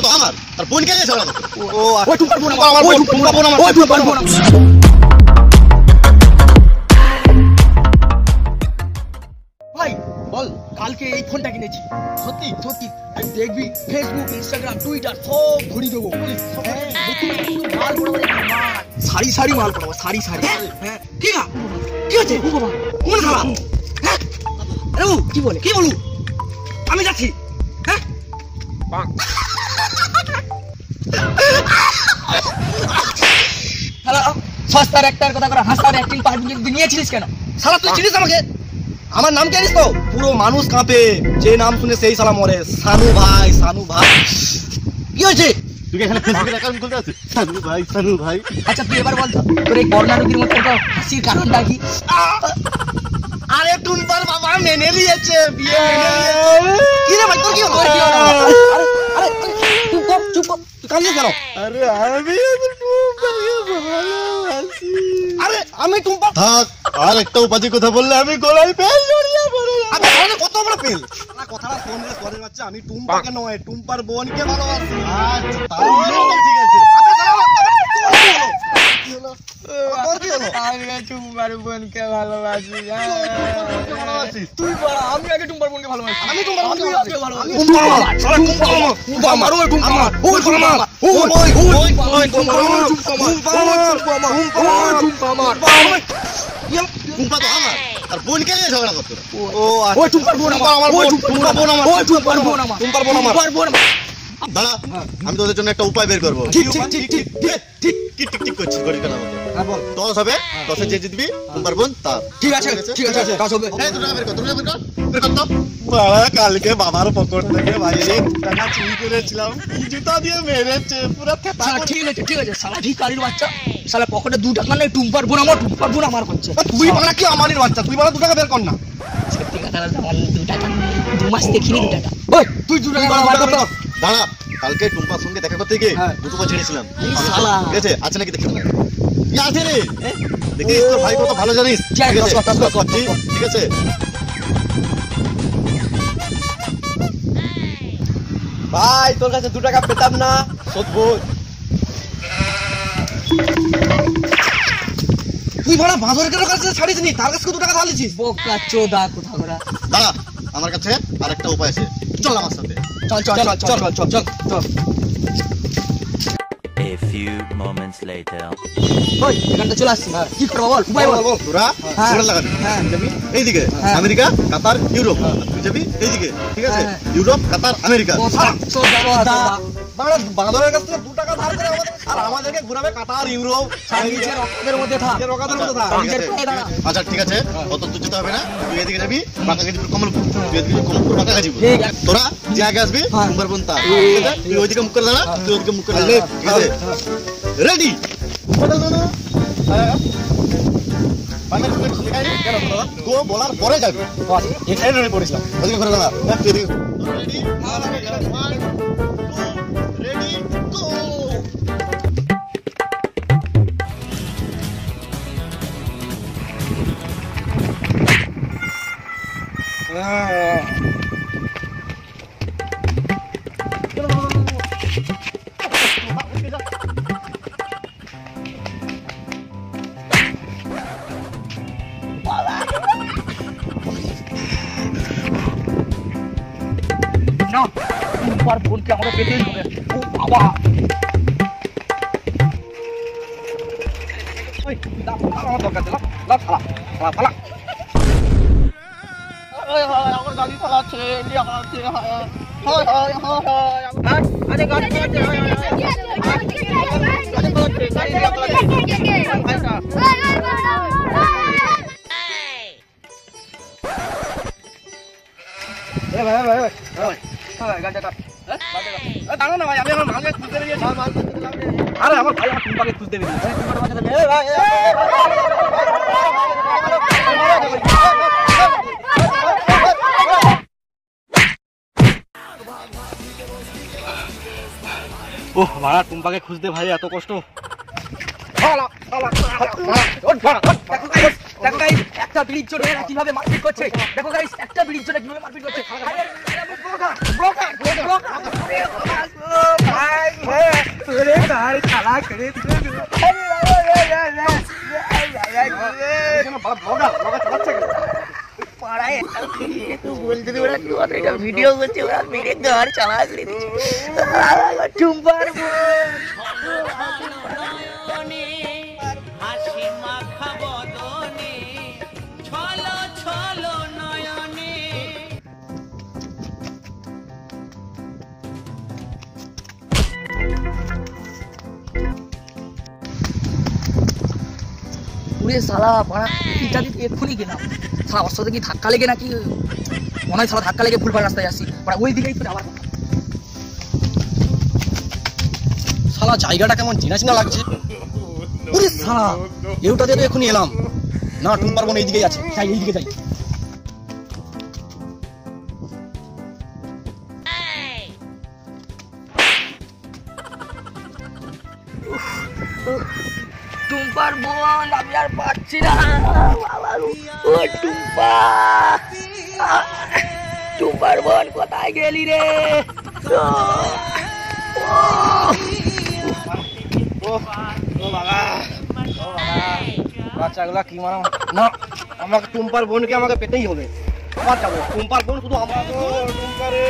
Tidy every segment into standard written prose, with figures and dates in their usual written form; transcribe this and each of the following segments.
তো আমার আর বোনকে নিয়ে ঝগড়া করতো। ভাই বল, কালকে এই ফোনটা কিনেছি। সত্যি সত্যি দেখবি, ফেসবুক, ইনস্টাগ্রাম, টুইটার সব ঘুরি দেবো। সারি সারি মাল পড়াবো, সারি সারি। হ্যাঁ ঠিক আছে, কি আছে? ও বাবা, কোন খারাপ? হ্যাঁ আরে ও কি বলে, কি বলু? আমি যাচ্ছি। হ্যাঁ সস্তার একটার কথা করে হাসতার অ্যাক্টিং পারবি নিয়েছিলিস কেন? শালা তুই চিনিস আমাকে? আমার নাম জানিস তো? পুরো মানুষ কাঁপে, যে নাম শুনে সেই শালা মরে। সানু ভাই, সানু ভাই। কি হয়েছে? তুই এখানে ফেসবুকে অ্যাকাউন্ট খুলতে আছিস? সানু ভাই, সানু ভাই। আচ্ছা তুই এবার বল তো, তোর এই করোনারোগীর মতো হাসির কারণটা কি? আরে টুনপার বাবা মেনে নিয়েছে, বিয়ে মেনে নিয়েছে। কি রে ভাই, তোর কি হলো? আরে চুপ কর, চুপ কর। তুই কাঁদিস কেন? আরে আমি টুম্পাকে ভালোবাসি। আরে আমি টুম্পা থাক, আর একটা উপাধি কথা বললে আমি গলায় পেল জড়িয়ে পড়ে যাব। আরে তাহলে কত বড় পেল? না কথাটা ফোন রে করে বাচ্চা, আমি টুম্পাকে নয়, টুম্পার বোনকে ভালোবাসি। আচ্ছা তাহলে ঠিক আছে। আবে সালাম, কি হলো? তোর কি হলো? আমি টুম্পার বোনকে ভালোবাসি। তুই বল, আমি আগে টুম্পার বোনকে ভালোবাসি। আমি টুম্পার বোনকে ভালোবাসি। টুম্পা আমার, সারা টুম্পা আমার, টুম্পা আমার, ওই টুম্পা আমার, ওই টুম্পা আমার, ওই টুম্পা আমার, টুম্পা আমার। টুম্পা তো আমার আর বোনকে নিয়ে ঝগড়া করতো। ওই টুম্পার বোন আমার, ওই টুম্পার বোন আমার, ওই টুম্পার বোন আমার, টুম্পার বোন আমার। টুম্পার বোন আমার। দাঁড়া, আমি তোদের জন্য একটা উপায় বের করবো। ঠিক ঠিক ঠিক ঠিক ঠিক ঠিক টিক টিক করছিস গরিবের মতো। হ্যাঁ বল। টস হবে, টসে যে জিতবি টুম্পার বোন তার। ঠিক আছে ঠিক আছে, কাজ হবে। এই দুটো বের কর, দুটো বের কর, বের কর তো। বাবা কালকে বাবার পকেট থেকে বাইরে টাকা চুরি করেছিলাম, জুতা দিয়ে মেরেছে পুরো থেতা। ঠিক আছে ঠিক আছে, সালা ভিখারির বাচ্চা, সালা পকেটে 2 টাকা নেই, টুম্পার বোন আমার, টুম্পার বোন আমার হচ্ছে। তুই বাড়া কি আমারই বাচ্চা? তুই বাড়া 2 টাকা বের কর না। সত্যি কথা বলতে, আমার 2 টাকা, 2 মাস দেখিনি 2 টাকা। ওই তুই 2 টাকা বার কর তো। দাঁড়া, কালকে টুম্পার সঙ্গে দেখা করতে গিয়ে দুটো করে ছেড়েছিলাম। শালা। ঠিক আছে, আছে নাকি দেখে না? কি আছে রে? দেখিস তোর ভাই কত ভালো জানিস। ঠিক আছে, ঠিক আছে। ভাই তোর কাছে 2 টাকা পেতাম না, শোধ বোঝ। তুই বড় বাঁদরের কাছে ছাড়িস নি, তার কাছে 2 টাকা ধার লিছিস। বোকা চোদা কোথা করা। দাঁড়া, আমার কাছে আরেকটা উপায় আছে। চল আমার সাথে। চল চল চল চল চল চল চল। A few moments later. ওই এখানটা চলে আসছি, কি করব বল, উপায় বল। তোরা ঘোড়া লাগাবি। হ্যাঁ যাবি এইদিকে, আমেরিকা, কাতার, ইউরোপ। তুই যাবি এইদিকে, ঠিক আছে? ইউরোপ, কাতার, আমেরিকা। বাঁদরের কাছ থেকে 2 টাকা ধার করে আর আমাদেরকে ঘুরাবে কাতার, ইউরোপ। নিজের রক্তের মধ্যে থাক, নিজের রকাদের মধ্যে থাক। নিজের পায়ে দাঁড়া। আচ্ছা ঠিক আছে, অত দূর যেতে হবে না। তুই এদিকে যাবি বাঁকাগাজিপুর, কমলপুর। তুই এদিকে কমলপুর, বাঁকাগাজিপুর। ঠিক আছে। তোরা যে আগে আসবি তোমার বোন তার। ঠিক আছে? তুই ওইদিকে মুখ করে দাঁড়া, তুই ওইদিকে মুখ করে দাঁড়া। ঠিক আছে? রেডি? তো বলার পরে যাবি। এখানে রেডি পড়েছিলাম, ওইদিকে ঘুরে দাঁড়া। তুই এদিকে রেডি? 1 2 ready go. না, টুম্পার বোনকে আমরা পেতেই হবে। ও বাবা, ওই দাও আমার দরকার দিলাম, লাগ ফালা ফালা ফালা। ওই হয় আমার গাড়ি চালাচ্ছে, লিয়া আছে, হয় হয় হয় হয়। আরে গাড়ি চালাচ্ছে, হয় হয় হয়। আরে আমার ভাই আমার টুম্পাকে খুঁজতে বেরিয়েছে। ওহ ভাড়া, টুম্পাকে খুঁজতে ভাই এত কষ্ট। দেখো গাইস একটা বিড়ির জন্য এরা কিভাবে মারপিট করছে দেখো গাইস একটা বিড়ির জন্য কিভাবে মারপিট করছে ভিডিও করছে ওরা মেরে গাড়ি চালা করে দিচ্ছে টুম্পার পুরে শালা পাড়া পিঠা দিতে এক্ষুনি গেলাম শালা ওর সাথে কি ধাক্কা লেগে নাকি মনে হয় শালা ধাক্কা লেগে ভুলভাল রাস্তায় আসছি পাড়া ওই দিকেই তো যাওয়ার কথা। শালা জায়গাটা কেমন চেনা চেনা লাগছে ওরে শালা এউটা দিয়ে তো এখনই এলাম না টুম্পার বোন এইদিকেই আছে যাই এইদিকে যাই টুম্পার বোন আমি আর পারছি না বাবা ও টুম্পা টুম্পার বোন কোথায় গেলি রে বাচ্চাগুলা কি মারা না আমাকে টুম্পার বোনকে আমাকে পেতেই হবে আমার যাবো টুম্পার বোন শুধু আমার টুম্পারে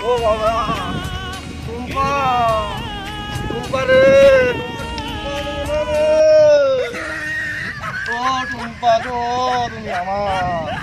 ও বাবা টুম্পা টুম্পারে ও টুম্পা গো তুমি আমার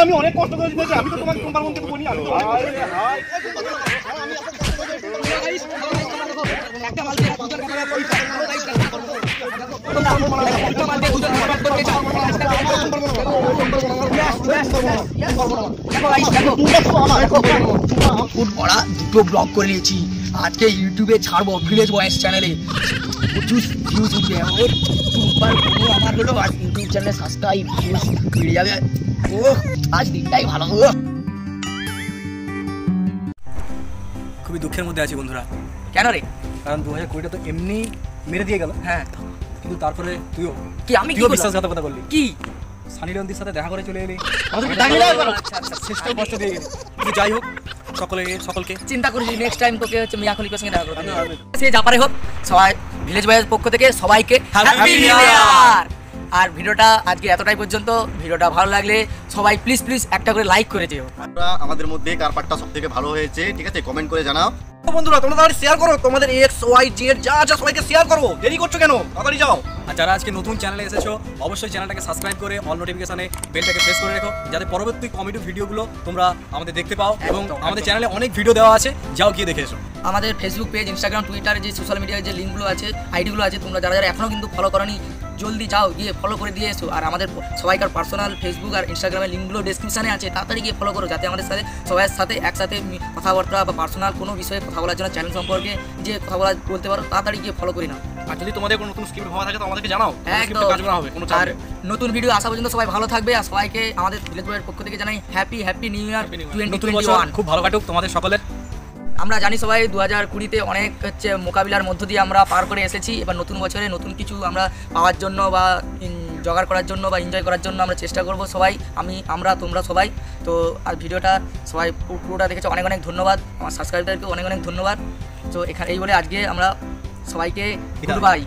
আমি অনেক কষ্ট করে দিয়েছি আমি তো তোমাকে টুম্পার বোন থেকে বলি দুটো ব্লগ করে নিয়েছি আজকে ইউটিউবে ছাড়বো ভিলেজ বয়েস চ্যানেলে প্রচুর ভিউজ উঠবে আমার হলো আজ ইউটিউব চ্যানেলে সাবস্ক্রাইব বেড়ে যাবে ও আজ দিনটাই ভালো খুবই দুঃখের মধ্যে আছি বন্ধুরা কেন রে কারণ 2020টা তো এমনি মেরে দিয়ে গেল হ্যাঁ কিন্তু তারপরে তুইও কি আমি কি বিশ্বাসঘাতকতা করলি কি সানি লিওনদের সাথে দেখা করে চলে এলি আচ্ছা কষ্ট দিয়ে গেলি কিন্তু যাই হোক সকলকে চিন্তা করিস নেক্সট টাইম তোকে হচ্ছে মিয়া খলিফার সঙ্গে দেখা করতে সে যাপারে হোক সবাই ভিলেজ বয়ের পক্ষ থেকে সবাইকে হ্যাপি নিউ ইয়ার আর ভিডিওটা আজকে এতটাই পর্যন্ত ভিডিওটা ভালো লাগলে সবাই প্লিজ একটা করে লাইক করে দিও আমাদের মধ্যে কার পার্টটা সবথেকে ভালো হয়েছে ঠিক আছে কমেন্ট করে জানাও বন্ধুরা তোমরা তাহলে শেয়ার করো তোমাদের এক্স ওয়াই জেড যা যা সবাইকে শেয়ার করো দেরি করছো কেন তাড়াতাড়ি যাও আর যারা আজকে নতুন চ্যানেলে এসেছো অবশ্যই চ্যানেলটাকে সাবস্ক্রাইব করে অল নোটিফিকেশনে বেলটাকে প্রেস করে রেখো যাতে পরবর্তী কমেডি ভিডিওগুলো তোমরা আমাদের দেখতে পাও এবং আমাদের চ্যানেলে অনেক ভিডিও দেওয়া আছে যাও গিয়ে দেখে এসো আমাদের ফেসবুক পেজ ইনস্টাগ্রাম টুইটার যে সোশ্যাল মিডিয়ার যে লিঙ্কগুলো আছে আইডিগুলো আছে তোমরা যারা এখনো কিন্তু ফলো করনি জলদি যাও গিয়ে ফলো করে দিয়ে এসো আর আমাদের সবাইকার পার্সোনাল ফেসবুক আর ইনস্টাগ্রামের লিঙ্কগুলো ডেসক্রিপশনে আছে তাড়াতাড়ি গিয়ে ফলো করো যাতে আমাদের সাথে সবার সাথে একসাথে কথাবার্তা বা পার্সোনাল কোনো বিষয়ে কথা বলার জন্য চ্যানেল সম্পর্কে যে কথা বলতে পারো তাড়াতাড়ি গিয়ে ফলো করি না আর যদি তোমাদের কোনো নতুন স্ক্রিপ্ট ভাবা থাকে তো আমাদেরকে জানাও একদম কাজ করা হবে কোনো আর নতুন ভিডিও আসা পর্যন্ত সবাই ভালো থাকবে আর সবাইকে আমাদের ভিলেজ বয়ের পক্ষ থেকে জানাই হ্যাপি নিউ ইয়ার 2021 খুব ভালো কাটুক তোমাদের সকলের আমরা জানি সবাই 2020তে অনেক হচ্ছে মোকাবিলার মধ্য দিয়ে আমরা পার করে এসেছি এবার নতুন বছরে নতুন কিছু আমরা পাওয়ার জন্য বা জোগাড় করার জন্য বা এনজয় করার জন্য আমরা চেষ্টা করব সবাই তোমরা সবাই তো আর ভিডিওটা সবাই পুরোটা দেখেছো অনেক ধন্যবাদ আমার সাবস্ক্রাইবারদেরকে অনেক ধন্যবাদ তো এখানে এই বলে আজকে আমরা সবাইকে গুড বাই